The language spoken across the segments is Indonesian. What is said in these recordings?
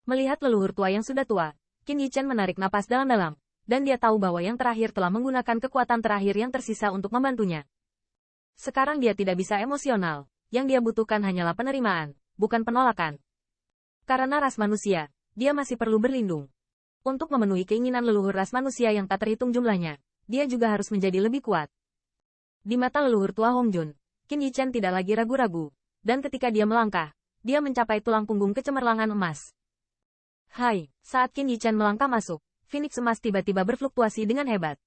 Melihat leluhur tua yang sudah tua, Qin Yichen menarik napas dalam-dalam, dan dia tahu bahwa yang terakhir telah menggunakan kekuatan terakhir yang tersisa untuk membantunya. Sekarang dia tidak bisa emosional, yang dia butuhkan hanyalah penerimaan, bukan penolakan. Karena ras manusia, dia masih perlu berlindung. Untuk memenuhi keinginan leluhur ras manusia yang tak terhitung jumlahnya, dia juga harus menjadi lebih kuat. Di mata leluhur tua Hong Jun, Qin Yichen tidak lagi ragu-ragu, dan ketika dia melangkah, dia mencapai tulang punggung kecemerlangan emas. Hai, saat Qin Yichen melangkah masuk, Phoenix emas tiba-tiba berfluktuasi dengan hebat.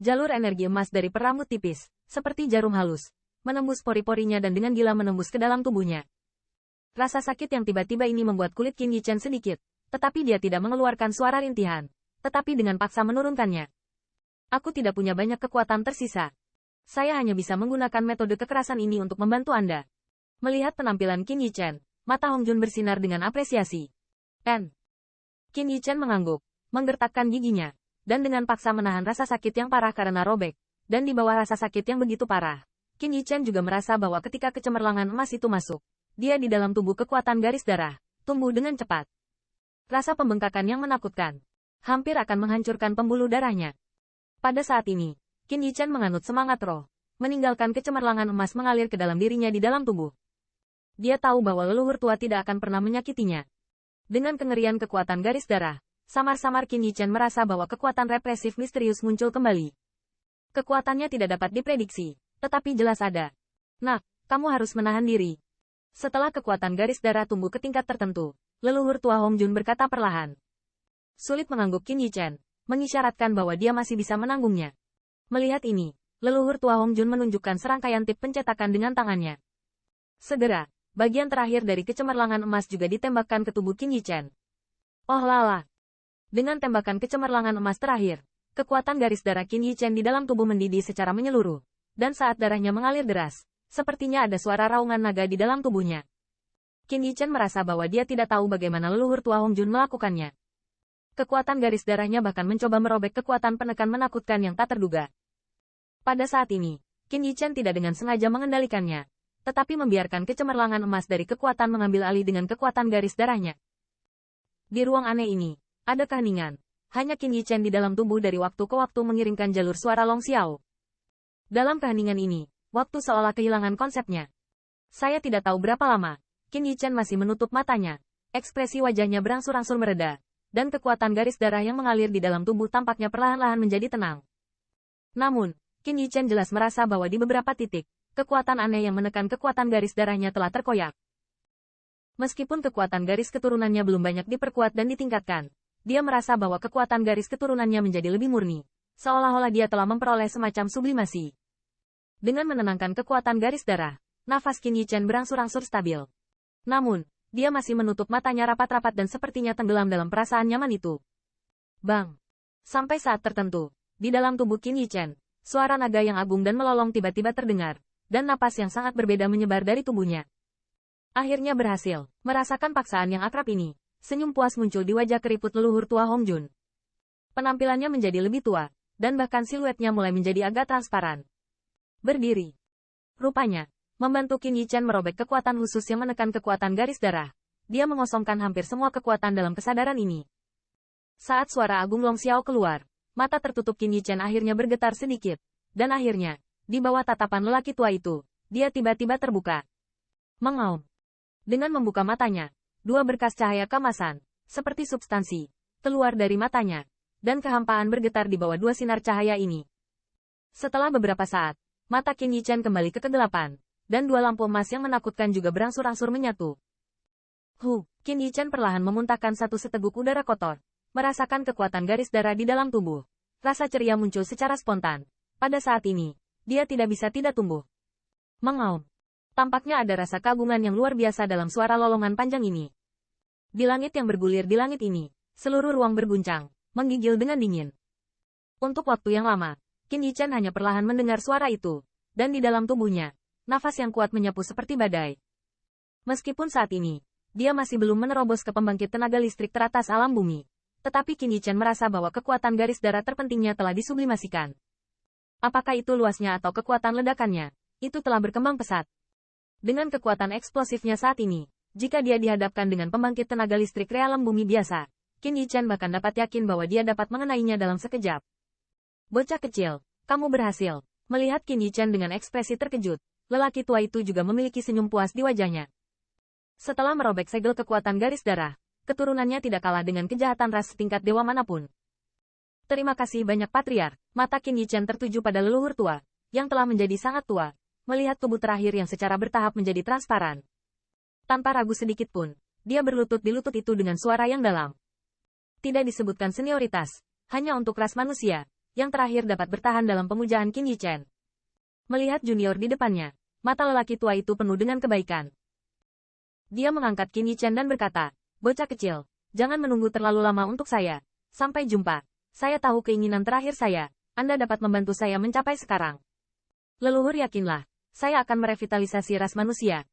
Jalur energi emas dari perambut tipis, seperti jarum halus, menembus pori-porinya dan dengan gila menembus ke dalam tubuhnya. Rasa sakit yang tiba-tiba ini membuat kulit Qin Yichen sedikit, tetapi dia tidak mengeluarkan suara rintihan, tetapi dengan paksa menurunkannya. Aku tidak punya banyak kekuatan tersisa. Saya hanya bisa menggunakan metode kekerasan ini untuk membantu Anda. Melihat penampilan Qin Yichen, mata Hong Jun bersinar dengan apresiasi. Qin Yichen mengangguk, menggertakkan giginya, dan dengan paksa menahan rasa sakit yang parah karena robek, dan di bawah rasa sakit yang begitu parah, Qin Yichen juga merasa bahwa ketika kecemerlangan emas itu masuk, dia di dalam tubuh kekuatan garis darah, tumbuh dengan cepat. Rasa pembengkakan yang menakutkan, hampir akan menghancurkan pembuluh darahnya. Pada saat ini, Qin Yichen menganut semangat roh, meninggalkan kecemerlangan emas mengalir ke dalam dirinya di dalam tubuh. Dia tahu bahwa leluhur tua tidak akan pernah menyakitinya. Dengan kengerian kekuatan garis darah, samar-samar Qin Yichen merasa bahwa kekuatan represif misterius muncul kembali. Kekuatannya tidak dapat diprediksi, tetapi jelas ada. Nak, kamu harus menahan diri. Setelah kekuatan garis darah tumbuh ke tingkat tertentu, leluhur tua Hong Jun berkata perlahan. Sulit mengangguk Qin Yichen, mengisyaratkan bahwa dia masih bisa menanggungnya. Melihat ini, leluhur tua Hong Jun menunjukkan serangkaian tip pencetakan dengan tangannya. Segera, bagian terakhir dari kecemerlangan emas juga ditembakkan ke tubuh Qin Yichen. Oh lala! Dengan tembakan kecemerlangan emas terakhir, kekuatan garis darah Qin Yichen di dalam tubuh mendidih secara menyeluruh, dan saat darahnya mengalir deras, sepertinya ada suara raungan naga di dalam tubuhnya. Qin Yichen merasa bahwa dia tidak tahu bagaimana leluhur tua Hong Jun melakukannya. Kekuatan garis darahnya bahkan mencoba merobek kekuatan penekan menakutkan yang tak terduga. Pada saat ini, Qin Yichen tidak dengan sengaja mengendalikannya, tetapi membiarkan kecemerlangan emas dari kekuatan mengambil alih dengan kekuatan garis darahnya. Di ruang aneh ini, ada keheningan. Hanya Qin Yichen di dalam tubuh dari waktu ke waktu mengirimkan jalur suara Long Xiao. Dalam keheningan ini, waktu seolah kehilangan konsepnya. Saya tidak tahu berapa lama, Qin Yichen masih menutup matanya. Ekspresi wajahnya berangsur-angsur mereda, dan kekuatan garis darah yang mengalir di dalam tubuh tampaknya perlahan-lahan menjadi tenang. Namun, Qin Yichen jelas merasa bahwa di beberapa titik, kekuatan aneh yang menekan kekuatan garis darahnya telah terkoyak. Meskipun kekuatan garis keturunannya belum banyak diperkuat dan ditingkatkan, dia merasa bahwa kekuatan garis keturunannya menjadi lebih murni, seolah-olah dia telah memperoleh semacam sublimasi. Dengan menenangkan kekuatan garis darah, nafas Qin Yichen berangsur-angsur stabil. Namun, dia masih menutup matanya rapat-rapat dan sepertinya tenggelam dalam perasaan nyaman itu. Bang! Sampai saat tertentu, di dalam tubuh Qin Yichen, suara naga yang agung dan melolong tiba-tiba terdengar, dan napas yang sangat berbeda menyebar dari tubuhnya. Akhirnya berhasil, merasakan paksaan yang akrab ini, senyum puas muncul di wajah keriput leluhur tua Hong Jun. Penampilannya menjadi lebih tua, dan bahkan siluetnya mulai menjadi agak transparan. Berdiri. Rupanya, membantu Qin Yichen merobek kekuatan khusus yang menekan kekuatan garis darah, dia mengosongkan hampir semua kekuatan dalam kesadaran ini. Saat suara agung Long Xiao keluar, mata tertutup Qin Yichen akhirnya bergetar sedikit, dan akhirnya, di bawah tatapan lelaki tua itu, dia tiba-tiba terbuka. Mengaum. Dengan membuka matanya, dua berkas cahaya kemasan, seperti substansi, keluar dari matanya, dan kehampaan bergetar di bawah dua sinar cahaya ini. Setelah beberapa saat, mata Qin Yichen kembali ke kegelapan, dan dua lampu emas yang menakutkan juga berangsur-angsur menyatu. Qin Yichen perlahan memuntahkan satu seteguk udara kotor, merasakan kekuatan garis darah di dalam tubuh. Rasa ceria muncul secara spontan. Pada saat ini, dia tidak bisa tidak tumbuh. Mengaum. Tampaknya ada rasa kagungan yang luar biasa dalam suara lolongan panjang ini. Di langit yang bergulir di langit ini, seluruh ruang berguncang, menggigil dengan dingin. Untuk waktu yang lama, Qin Yichen hanya perlahan mendengar suara itu, dan di dalam tubuhnya, nafas yang kuat menyapu seperti badai. Meskipun saat ini, dia masih belum menerobos ke pembangkit tenaga listrik teratas alam bumi, tetapi Qin Yichen merasa bahwa kekuatan garis darah terpentingnya telah disublimasikan. Apakah itu luasnya atau kekuatan ledakannya, itu telah berkembang pesat. Dengan kekuatan eksplosifnya saat ini, Jika dia dihadapkan dengan pembangkit tenaga listrik realem bumi biasa, Qin Yichan bahkan dapat yakin bahwa dia dapat mengenainya dalam sekejap. Bocah kecil, kamu berhasil. Melihat Qin Yichan dengan ekspresi terkejut, lelaki tua itu juga memiliki senyum puas di wajahnya. Setelah merobek segel kekuatan garis darah, keturunannya tidak kalah dengan kejahatan ras setingkat dewa manapun. Terima kasih banyak Patriark. Mata Qin Yichan tertuju pada leluhur tua, yang telah menjadi sangat tua, melihat tubuh terakhir yang secara bertahap menjadi transparan. Tanpa ragu sedikit pun, dia berlutut di lutut itu dengan suara yang dalam. Tidak disebutkan senioritas, hanya untuk ras manusia, yang terakhir dapat bertahan dalam pemujaan Qin Yichan. Melihat junior di depannya, mata lelaki tua itu penuh dengan kebaikan. Dia mengangkat Qin Yichan dan berkata, bocah kecil, jangan menunggu terlalu lama untuk saya. Sampai jumpa. Saya tahu keinginan terakhir saya, Anda dapat membantu saya mencapai sekarang. Leluhur yakinlah, saya akan merevitalisasi ras manusia.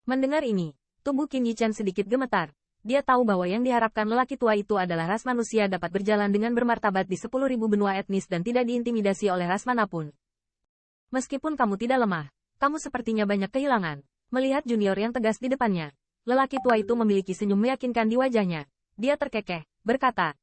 Mendengar ini, tubuh Qin Yichan sedikit gemetar. Dia tahu bahwa yang diharapkan lelaki tua itu adalah ras manusia dapat berjalan dengan bermartabat di 10.000 benua etnis dan tidak diintimidasi oleh ras manapun. Meskipun kamu tidak lemah, kamu sepertinya banyak kehilangan. Melihat junior yang tegas di depannya, lelaki tua itu memiliki senyum meyakinkan di wajahnya. Dia terkekeh, berkata,